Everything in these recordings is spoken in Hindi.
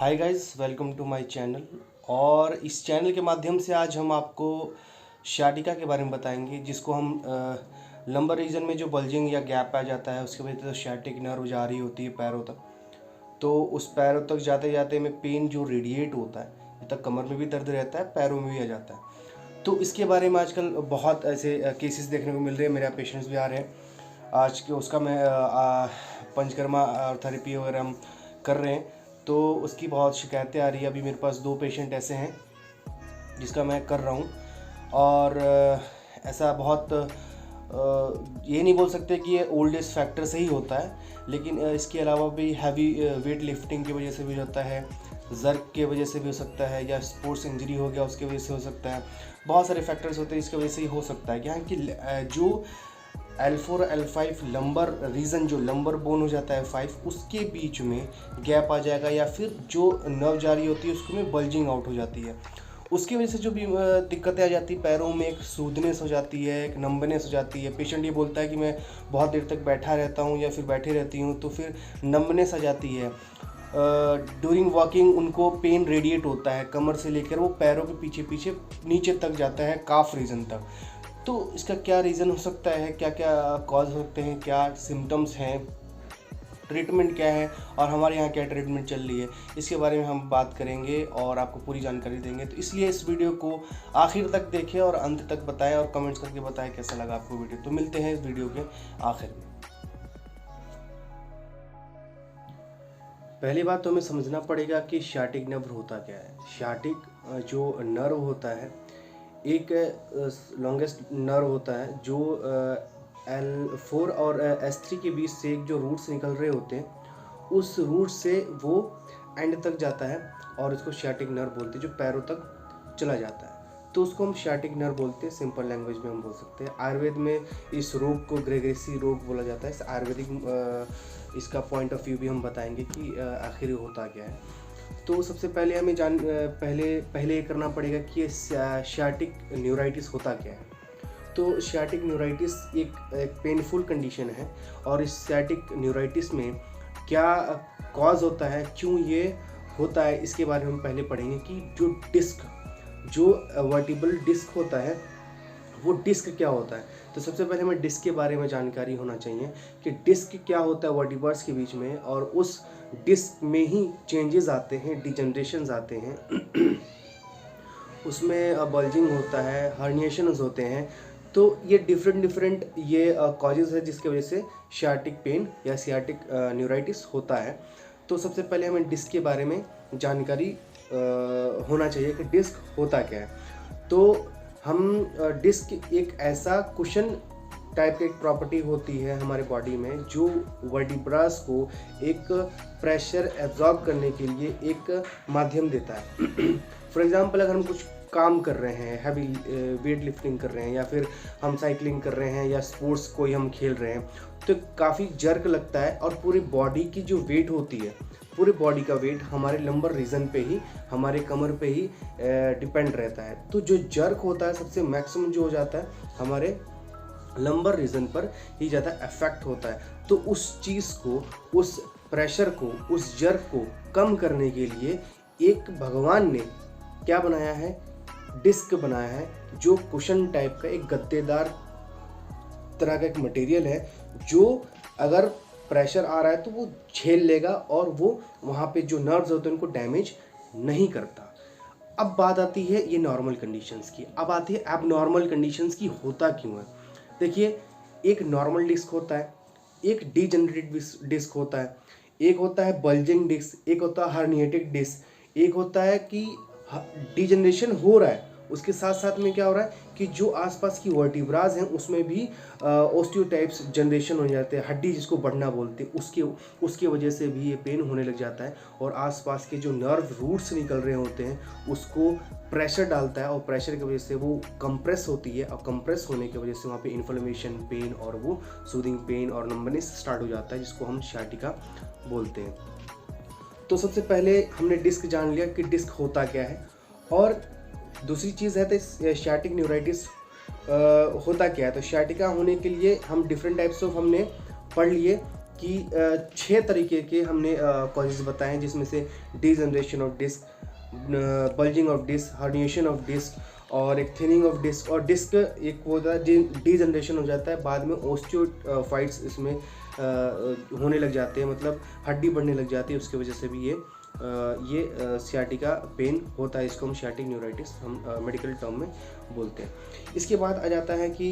Hi guys, welcome to my channel. और इस चैनल के माध्यम से आज हम आपको शाटिका के बारे में बताएंगे, जिसको हम लंबर रीजन में जो बल्जिंग या गैप आ जाता है उसकी वजह से शाटिक नर्व जा रही होती है पैरों तक। तो उस पैरों तक जाते जाते में पेन जो रेडिएट होता है, तक कमर में भी दर्द रहता है, पैरों में भी आ जाता है। तो इसके बारे में आजकल बहुत ऐसे केसेस देखने को मिल रहे हैं। मेरे पेशेंट्स भी आ रहे हैं आज के, उसका मैं पंचकर्मा थेरेपी वगैरह हम कर रहे हैं। तो उसकी बहुत शिकायतें आ रही है। अभी मेरे पास 2 पेशेंट ऐसे हैं जिसका मैं कर रहा हूँ। और ऐसा बहुत ये नहीं बोल सकते कि ये ओल्ड एज फैक्टर से ही होता है, लेकिन इसके अलावा भी हैवी वेट लिफ्टिंग की वजह से भी होता है, जर्क की वजह से भी हो सकता है, या स्पोर्ट्स इंजरी हो गया उसकी वजह से हो सकता है। बहुत सारे फैक्टर्स होते हैं, इसकी वजह से ही हो सकता है। यहाँ कि जो L4 L5 लंबर रीजन, जो लंबर बोन हो जाता है 5, उसके बीच में गैप आ जाएगा, या फिर जो नर्व जारी होती है उसको में बल्जिंग आउट हो जाती है। उसकी वजह से जो भी दिक्कतें आ जाती है, पैरों में एक सूदनेस हो जाती है, एक नंबनेस हो जाती है। पेशेंट ये बोलता है कि मैं बहुत देर तक बैठा रहता हूँ या फिर बैठी रहती हूँ, तो फिर नंबनेस आ जाती है। ड्यूरिंग वॉकिंग उनको पेन रेडिएट होता है, कमर से लेकर वो पैरों के पीछे पीछे नीचे तक जाता है, काफ रीजन तक। तो इसका क्या रीज़न हो सकता है, क्या क्या कॉज हो सकते हैं, क्या सिम्टम्स हैं, ट्रीटमेंट क्या है और हमारे यहाँ क्या ट्रीटमेंट चल रही है, इसके बारे में हम बात करेंगे और आपको पूरी जानकारी देंगे। तो इसलिए इस वीडियो को आखिर तक देखें और अंत तक बताएं और कमेंट्स करके बताएं कैसा लगा आपको वीडियो। तो मिलते हैं इस वीडियो के आखिर में। पहली बात तो हमें समझना पड़ेगा कि शाटिक नर्व होता क्या है। शाटिक जो नर्व होता है, एक लॉन्गेस्ट नर्व होता है जो L4 और S3 के बीच से एक जो रूट्स निकल रहे होते हैं, उस रूट से वो एंड तक जाता है और उसको शाटिक नर्व बोलते हैं, जो पैरों तक चला जाता है। तो उसको हम शाटिक नर्व बोलते हैं, सिंपल लैंग्वेज में हम बोल सकते हैं। आयुर्वेद में इस रोग को ग्रेगेसी रोग बोला जाता है। आयुर्वेदिक इसका पॉइंट ऑफ व्यू भी हम बताएंगे कि आखिर होता क्या है। तो सबसे पहले हमें पहले ये करना पड़ेगा कि ये शाटिक न्यूराइटिस होता क्या है। तो शाटिक न्यूराइटिस एक पेनफुल कंडीशन है, और इस शाटिक न्यूराइटिस में क्या कॉज होता है, क्यों ये होता है, इसके बारे में हम पहले पढ़ेंगे। कि जो वर्टिब्रल डिस्क होता है, वो डिस्क क्या होता है। तो सबसे पहले हमें डिस्क के बारे में जानकारी होना चाहिए कि डिस्क क्या होता है वर्टिब्रल्स के बीच में, और उस डिस्क में ही चेंजेस आते हैं, डिजनरेशंस आते हैं उसमें बल्जिंग होता है, हर्निएशंस होते हैं। तो ये डिफरेंट ये कॉजेज़ है जिसकी वजह से शाटिक पेन या सियाटिक न्यूराइटिस होता है। तो सबसे पहले हमें डिस्क के बारे में जानकारी होना चाहिए कि डिस्क होता क्या है। तो हम डिस्क एक ऐसा कुशन टाइप की एक प्रॉपर्टी होती है हमारे बॉडी में, जो वर्टिब्रास को एक प्रेशर एब्जॉर्ब करने के लिए एक माध्यम देता है। फॉर एग्जांपल, अगर हम कुछ काम कर रहे हैं, हैवी वेट लिफ्टिंग कर रहे हैं, या फिर हम साइकिलिंग कर रहे हैं, या स्पोर्ट्स कोई हम खेल रहे हैं, तो काफ़ी जर्क लगता है, और पूरी बॉडी की जो वेट होती है, पूरे बॉडी का वेट हमारे लंबर रीजन पे ही, हमारे कमर पे ही डिपेंड रहता है। तो जो जर्क होता है सबसे मैक्सिमम जो हो जाता है हमारे लंबर रीजन पर ही ज़्यादा इफेक्ट होता है। तो उस चीज़ को, उस प्रेशर को, उस जर्क को कम करने के लिए एक भगवान ने क्या बनाया है, डिस्क बनाया है, जो कुशन टाइप का एक गद्देदार तरह का एक मटेरियल है, जो अगर प्रेशर आ रहा है तो वो झेल लेगा, और वो वहाँ पे जो नर्व्स होते हैं उनको डैमेज नहीं करता। अब बात आती है ये नॉर्मल कंडीशंस की। अब आती है एबनॉर्मल कंडीशंस की, होता क्यों है। देखिए, एक नॉर्मल डिस्क होता है, एक डीजनरेटेड डिस्क होता है, एक होता है बल्जिंग डिस्क, एक होता है हर्निएटेड डिस्क, एक होता है कि डीजनरेशन हो रहा है, उसके साथ साथ में क्या हो रहा है कि जो आसपास की वर्टिब्राज हैं उसमें भी ओस्टियोटाइप्स जनरेशन हो जाते हैं, हड्डी जिसको बढ़ना बोलते हैं, उसके वजह से भी ये पेन होने लग जाता है। और आसपास के जो नर्व रूट्स निकल रहे होते हैं उसको प्रेशर डालता है, और प्रेशर की वजह से वो कंप्रेस होती है, और कंप्रेस होने की वजह से वहाँ पे इन्फ्लेमेशन, पेन, और वो सूदिंग पेन और नंबनेस स्टार्ट हो जाता है, जिसको हम शाटिका बोलते हैं। तो सबसे पहले हमने डिस्क जान लिया कि डिस्क होता क्या है, और दूसरी चीज़ है तो शाटिक न्यूराइटिस होता क्या है। तो शाटिका होने के लिए हम डिफरेंट टाइप्स ऑफ हमने पढ़ लिए कि 6 तरीके के हमने कॉजेज़ बताए हैं, जिसमें से degeneration of disc, bulging of disc, herniation of disc और एक थिनिंग ऑफ डिस्क। और डिस्क एक वो होता है डीजनरेशन हो जाता है, बाद में ओस्टियोफाइट्स इसमें होने लग जाते हैं, मतलब हड्डी बढ़ने लग जाती है, उसकी वजह से भी ये सियाटिका पेन होता है। इसको हम सियाटिक न्यूराइटिस हम मेडिकल टर्म में बोलते हैं। इसके बाद आ जाता है कि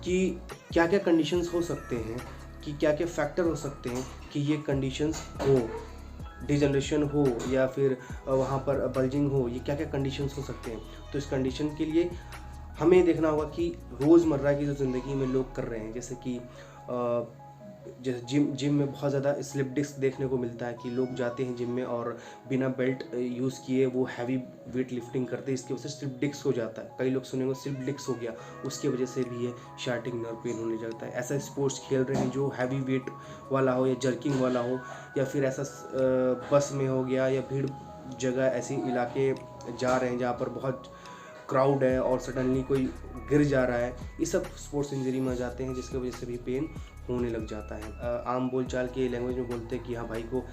क्या क्या कंडीशंस हो सकते हैं, कि क्या क्या फैक्टर हो सकते हैं कि ये कंडीशंस हो, डिजनरेशन हो या फिर वहाँ पर बल्जिंग हो, ये क्या क्या कंडीशंस हो सकते हैं। तो इस कंडीशन के लिए हमें देखना होगा कि रोज़मर्रा की जो ज़िंदगी में लोग कर रहे हैं, जैसे कि जैसे जिम में बहुत ज़्यादा स्लिप डिस्क देखने को मिलता है कि लोग जाते हैं जिम में और बिना बेल्ट यूज़ किए वो हैवी वेट लिफ्टिंग करते हैं, इसकी वजह से स्लिप डिस्क हो जाता है। कई लोग सुनेंगे स्लिप डिस्क हो गया, उसकी वजह से भी ये शार्टिक नर्व पेन होने लगता है। ऐसा स्पोर्ट्स खेल रहे हैं जो हैवी वेट वाला हो या जर्किंग वाला हो, या फिर ऐसा बस में हो गया या भीड़ जगह ऐसे इलाके जा रहे हैं जहाँ पर बहुत क्राउड है और सडनली कोई गिर जा रहा है, ये सब स्पोर्ट्स इंजरी में आ जाते हैं, जिसकी वजह से भी पेन होने लग जाता है। आम बोलचाल के लैंग्वेज में बोलते हैं कि हाँ भाई को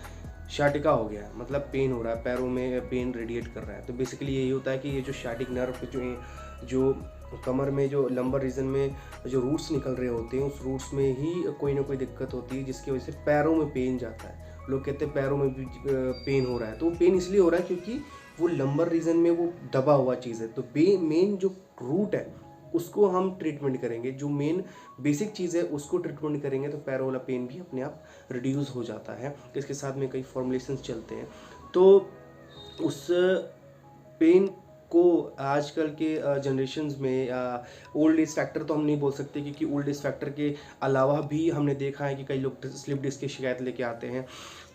शाटिका हो गया है, मतलब पेन हो रहा है, पैरों में पेन रेडिएट कर रहा है। तो बेसिकली यही होता है कि ये जो शाटिक नर्व जो कमर में जो लंबर रीजन में जो रूट्स निकल रहे होते हैं, उस रूट्स में ही कोई ना कोई दिक्कत होती है, जिसकी वजह से पैरों में पेन जाता है। लोग कहते हैं पैरों में भी पेन हो रहा है, तो वो पेन इसलिए हो रहा है क्योंकि वो लंबर रीजन में वो दबा हुआ चीज़ है। तो मेन जो रूट है उसको हम ट्रीटमेंट करेंगे, जो मेन बेसिक चीज़ है उसको ट्रीटमेंट करेंगे, तो पैरों वाला पेन भी अपने आप रिड्यूस हो जाता है। इसके साथ में कई फॉर्मुलेशंस चलते हैं, तो उस पेन को आजकल के जनरेशंस में ओल्ड एज फैक्टर तो हम नहीं बोल सकते, क्योंकि ओल्ड एज फैक्टर के अलावा भी हमने देखा है कि कई लोग स्लिप डिस्क की शिकायत लेके आते हैं।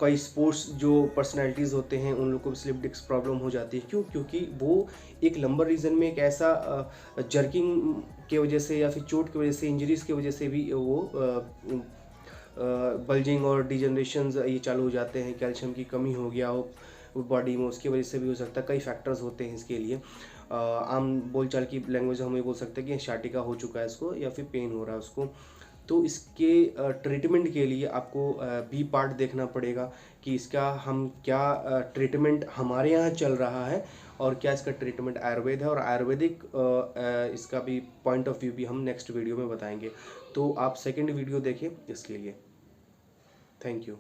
कई स्पोर्ट्स जो पर्सनैलिटीज़ होते हैं उन लोगों को भी स्लिप डिस्क प्रॉब्लम हो जाती है। क्यों? क्योंकि वो एक लंबर रीजन में एक ऐसा जर्किंग की वजह से या फिर चोट की वजह से, इंजरीज की वजह से भी वो बल्जिंग और डिजनरेशंस ये चालू हो जाते हैं। कैल्शियम की कमी हो गया हो बॉडी में, उसकी वजह से भी हो सकता है। कई फैक्टर्स होते हैं इसके लिए। आम बोलचाल की लैंग्वेज हम ये बोल सकते हैं कि शाटिका हो चुका है इसको, या फिर पेन हो रहा है उसको। तो इसके ट्रीटमेंट के लिए आपको बी पार्ट देखना पड़ेगा कि इसका हम क्या ट्रीटमेंट हमारे यहाँ चल रहा है, और क्या इसका ट्रीटमेंट आयुर्वेद है, और आयुर्वेदिक इसका भी पॉइंट ऑफ व्यू भी हम नेक्स्ट वीडियो में बताएंगे। तो आप सेकंड वीडियो देखें इसके लिए। Thank you.